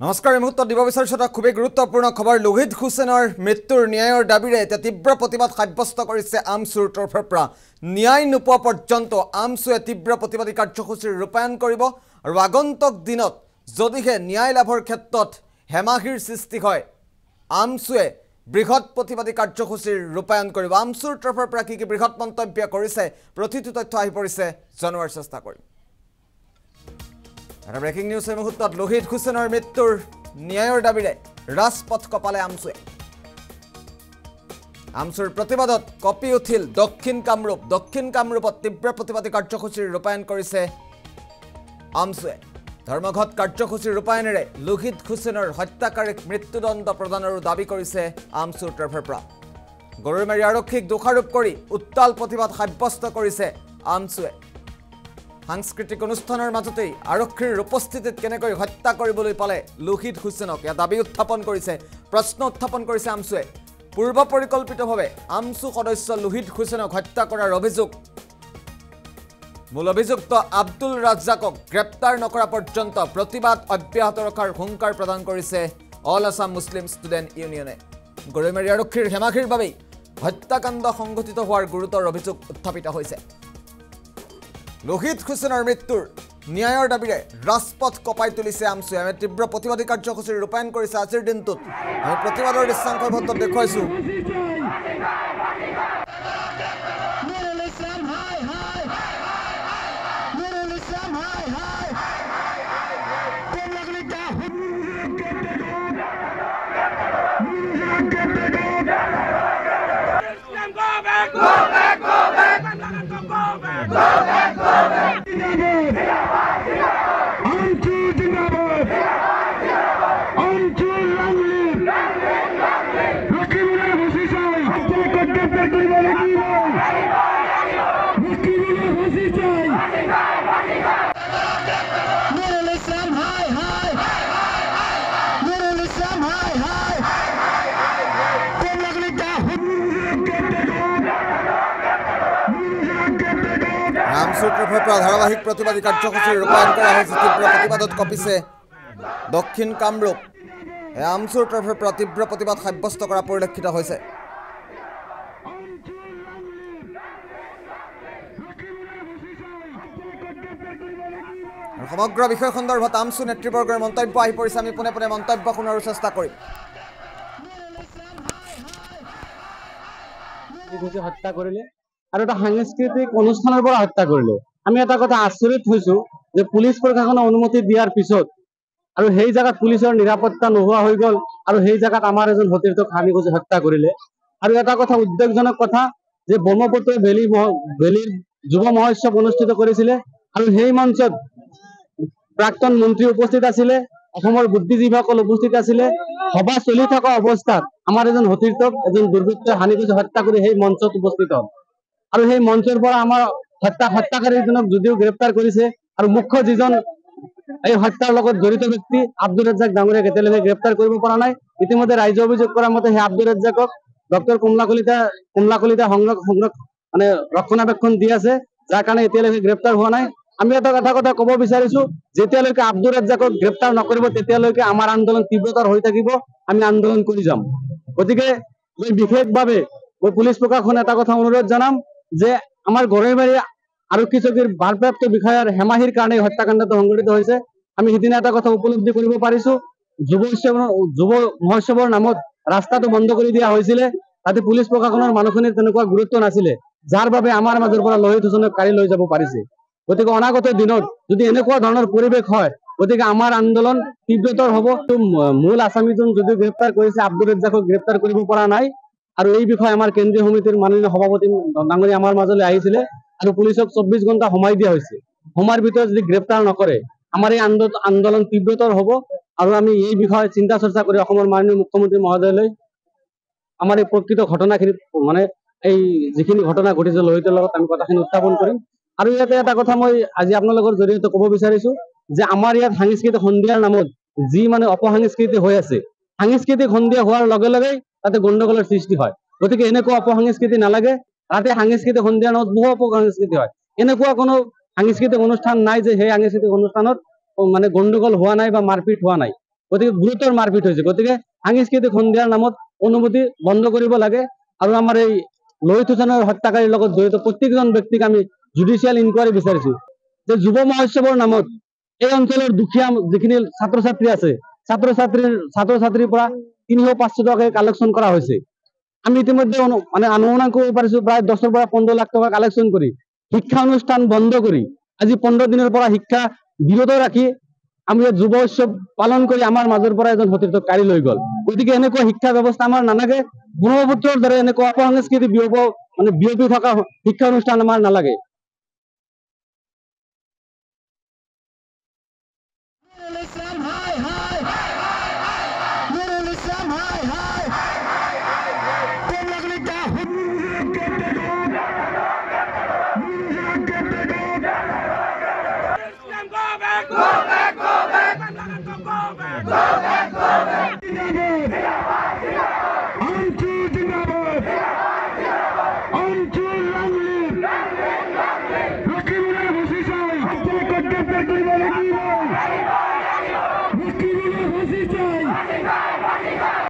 নমস্কাৰ। এই মুহূৰ্তত দিব বিচাৰিছোঁ এটা খুবেই গুৰুত্বপূৰ্ণ খবৰ। লোহিত হুছেইনৰ মৃত্যুৰ ন্যায়ৰ দাবীৰে এতিয়া তীব্ৰ প্ৰতিবাদ সাব্যস্ত কৰিছে আমছুৰ তৰফৰ পৰা। ন্যায় নোপোৱা পৰ্যন্ত আমছুৱে তীব্ৰ প্ৰতিবাদী কাৰ্যসূচী ৰূপায়ণ কৰিব আৰু আগন্তুক দিনত যদিহে ন্যায় লাভৰ ক্ষেত্ৰত হেমাহিৰ সৃষ্টি হয়, আমছুৱে বৃহৎ প্ৰতিবাদী কাৰ্যসূচীৰ ৰূপায়ণ কৰিব। আমছুৰ তৰফৰ পৰা কি বৃহৎ মন্তব্য কৰিছে, প্ৰতিটো তথ্য আহি পৰিছে, জনোৱাৰ চেষ্টা কৰিম। এটা ব্ৰেকিং নিউজ এই মুহূৰ্তত। লোহিত হুছেইনৰ মৃত্যুৰ ন্যায়ৰ দাবীৰে ৰাজপথ কপালে আমছুৱে। আমছুৰ প্ৰতিবাদত কঁপি উঠিল দক্ষিণ কামৰূপ। দক্ষিণ কামৰূপত তীব্ৰ প্ৰতিবাদী কাৰ্যসূচীৰ ৰূপায়ণ কৰিছে আমছুৱে। ধৰ্মঘট কাৰ্যসূচীৰ ৰূপায়ণেৰে লোহিত হুছেইনৰ হত্যাকাৰীক মৃত্যুদণ্ড প্ৰদানৰো দাবী কৰিছে আমছুৰ তৰফৰ পৰা। গৰৈমাৰী আৰক্ষীক দোষাৰোপ কৰি উত্তাল প্ৰতিবাদ সাব্যস্ত কৰিছে আমছুৱে। সাংস্কৃতিক অনুষ্ঠানৰ মাজতেই আৰক্ষীৰ উপস্থিতিত কেনেকৈ হত্যা কৰিবলৈ পালে লোহিত হুছেইনক, এয়া দাবী উত্থাপন কৰিছে, প্ৰশ্ন উত্থাপন কৰিছে আমছুৱে। পূৰ্ব পৰিকল্পিতভাৱে আমছু সদস্য লোহিত হুছেইনক হত্যা কৰাৰ অভিযোগ। মূল অভিযুক্ত আব্দুল ৰাজ্জাকক গ্ৰেপ্তাৰ নকৰা পৰ্যন্ত প্ৰতিবাদ অব্যাহত ৰখাৰ হুংকাৰ প্ৰদান কৰিছে অল আছাম মুছলিম ষ্টুডেণ্ট ইউনিয়নে। গৰৈমাৰী আৰক্ষীৰ হেমাহিৰ বাবেই হত্যাকাণ্ড সংঘটিত হোৱাৰ গুৰুতৰ অভিযোগ উত্থাপিত হৈছে। লোহিত হুছেইনৰ মৃত্যুৰ ন্যায়ৰ দাবীৰে ৰাজপথ কঁপাই তুলিছে আমছুৱে। আমি তীব্ৰ প্ৰতিবাদী কাৰ্যসূচীৰ ৰূপায়ণ কৰিছে আজিৰ দিনটোত। আমি প্ৰতিবাদৰ দৃশ্যাংশ দেখুৱাইছোঁ। আমছুৰ তৰফৰ পৰা ধাৰাবাহিক প্ৰতিবাদী কাৰ্যসূচীৰ ৰূপায়ণ কৰা হৈছে। তীব্ৰ প্ৰতিবাদত কঁপিছে দক্ষিণ কামৰূপ। আমছুৰ তৰফৰ পৰা তীব্ৰ প্ৰতিবাদ সাব্যস্ত কৰা পৰিলক্ষিত হৈছে। সমগ্ৰ বিষয় সন্দৰ্ভত আমছু নেতৃবৰ্গৰ মন্তব্য আহি পৰিছে। আমি পোনে পোনে মন্তব্য শুনাৰ চেষ্টা কৰিম। হত্যা কৰিলে আৰু এটা সাংস্কৃতিক অনুষ্ঠানৰ পৰা হত্যা কৰিলে। আমি এটা কথা আচৰিত হৈছো যে পুলিচ প্ৰশাসনে অনুমতি দিয়াৰ পিছত আৰু সেই জায়গাত পুলিচৰ নিৰাপত্তা নোহোৱা হৈ গ'ল আৰু সেই জায়গাত আমাৰ এজন সতীৰ্থক হানি খুঁজি হত্যা কৰিলে। আৰু এটা কথা উদ্বেগজনক কথা যে ব্ৰহ্মপুত্ৰ ভেলীৰ যুৱ মহোৎসৱ অনুষ্ঠিত কৰিছিলে আৰু সেই মঞ্চত প্ৰাক্তন মন্ত্ৰী উপস্থিত আছিলে, অসমৰ বুদ্ধিজীৱীসকল উপস্থিত আছিলে। সভা চলি থকা অৱস্থাত আমাৰ এজন সতীৰ্থক এজন দুৰ্বৃত্তই হানি খুঁজি হত্যা কৰি সেই মঞ্চত উপস্থিত হ'ল। আৰু সেই মঞ্চৰ পৰা আমাৰ হত্যাকাৰীজনক যদিও গ্ৰেপ্তাৰ কৰিছে আৰু মুখ্য যিজন এই হত্যাৰ লগত জড়িত ব্যক্তি আব্দুল ৰাজ্জাক ডাঙৰীয়াক এতিয়ালৈকে গ্ৰেপ্তাৰ কৰিব পৰা নাই। ইতিমধ্যে ৰাইজে অভিযোগ কৰা মতে সেই আব্দুল ৰাজ্জাকক ডক্টৰ কমলা কলিতা মানে ৰক্ষণাবেক্ষণ দি আছে, যাৰ কাৰণে এতিয়ালৈকে গ্ৰেপ্তাৰ হোৱা নাই। আমি এটা কথা ক'ব বিচাৰিছো, যেতিয়ালৈকে আব্দুল ৰাজ্জাকক গ্ৰেপ্তাৰ নকৰিব তেতিয়ালৈকে আমাৰ আন্দোলন তীব্ৰতৰ হৈ থাকিব। আমি আন্দোলন কৰি যাম। গতিকে মই বিশেষভাৱে পুলিচ প্ৰশাসনে এটা কথা অনুৰোধ জনাম যে আমাৰ গৰৈমাৰী আৰক্ষী চকীৰ ভাৰপ্ৰাপ্ত বিষয়াৰ হেমাহিৰ কাৰণে হত্যাকাণ্ডটো সংঘটিত হৈছে। আমি সিদিনা এটা কথা উপলব্ধি কৰিব পাৰিছো, যুৱ মহোৎসৱৰ নামত ৰাস্তাটো বন্ধ কৰি দিয়া হৈছিলে। তাতে পুলিচ প্ৰশাসনৰ মানুহখিনিৰ তেনেকুৱা গুৰুত্ব নাছিলে, যাৰ বাবে আমাৰ মাজৰ পৰা লোহিত হুছেইনক কাঢ়ি লৈ যাব পাৰিছে। গতিকে অনাগত দিনত যদি এনেকুৱা ধৰণৰ পৰিৱেশ হয়, গতিকে আমাৰ আন্দোলন তীব্ৰতৰ হ'ব। মূল আসামীজন যদিও গ্ৰেপ্তাৰ কৰিছে, আব্দুল ৰাজ্জাকক গ্ৰেপ্তাৰ কৰিব পৰা নাই। আৰু এই বিষয়ে আমাৰ কেন্দ্ৰীয় সমিতিৰ মাননীয় সভাপতি ডাঙৰীয়া আমাৰ মাজলৈ আহিছিলে আৰু পুলিচক 24 ঘণ্টা সময় দিয়া হৈছে। সময়ৰ ভিতৰত যদি গ্ৰেপ্তাৰ নকৰে আমাৰ এই আন্দোলন তীব্ৰতৰ হ'ব। আৰু আমি এই বিষয়ে চিন্তা চৰ্চা কৰি অসমৰ মাননীয় মুখ্যমন্ত্ৰী মহোদয়লৈ আমাৰ এই প্ৰকৃত ঘটনাখিনি মানে এই যিখিনি ঘটনা ঘটিছে লোহিতৰ লগত আমি কথাখিনি উত্থাপন কৰিম। আৰু ইয়াতে এটা কথা মই আজি আপোনালোকৰ জৰিয়তে ক'ব বিচাৰিছো যে আমাৰ ইয়াত সাংস্কৃতিক সন্ধিয়াৰ নামত যি মানে অপসংস্কৃতি হৈ আছে, সাংস্কৃতিক সন্ধিয়া হোৱাৰ লগে লগেই তাতে গণ্ডগোলৰ সৃষ্টি হয়। গতিকে এনেকুৱা অপসংস্কৃতি নালাগে। তাতে সাংস্কৃতিক সন্ধিয়াৰ নামত বহু অপসংস্কৃতি হয়। এনেকুৱা কোনো সাংস্কৃতিক অনুষ্ঠান নাই যে সেই সাংস্কৃতিক অনুষ্ঠানত মানে গণ্ডগোল হোৱা নাই বা মাৰপিট হোৱা নাই। গতিকে গুৰুতৰ মাৰপিট হৈছে। গতিকে সাংস্কৃতিক সন্ধিয়াৰ নামত অনুমতি বন্ধ কৰিব লাগে আৰু আমাৰ এই লোহিত হুছেইনৰ হত্যাকাৰীৰ লগত জড়িত প্ৰত্যেকজন ব্যক্তিক আমি জুডিচিয়েল ইনকুৱাৰী বিচাৰিছো। যে যুৱ মহোৎসৱৰ নামত এই অঞ্চলৰ দুখীয়া যিখিনি ছাত্ৰ ছাত্ৰী আছে, ছাত্ৰ ছাত্ৰীৰ পৰা 300-500 টকাকৈ কালেকশ্যন কৰা হৈছে। আমি ইতিমধ্যে অনুমান কৰিব পাৰিছো প্ৰায় 10 পৰা 15 লাখ টকা কালেকশ্যন কৰি শিক্ষা অনুষ্ঠান বন্ধ কৰি আজি 15 দিনৰ পৰা শিক্ষা বিৰত ৰাখি আমি যুৱ উৎসৱ পালন কৰি আমাৰ মাজৰ পৰা এজন সতীৰ্থক কাঢ়ি লৈ গ'ল। গতিকে এনেকুৱা শিক্ষা ব্যৱস্থা আমাৰ নালাগে। ব্ৰহ্মপুত্ৰৰ দৰে এনেকুৱা অপসংস্কৃতি বিয়পি থকা শিক্ষা অনুষ্ঠান আমাৰ নালাগে। Let's go!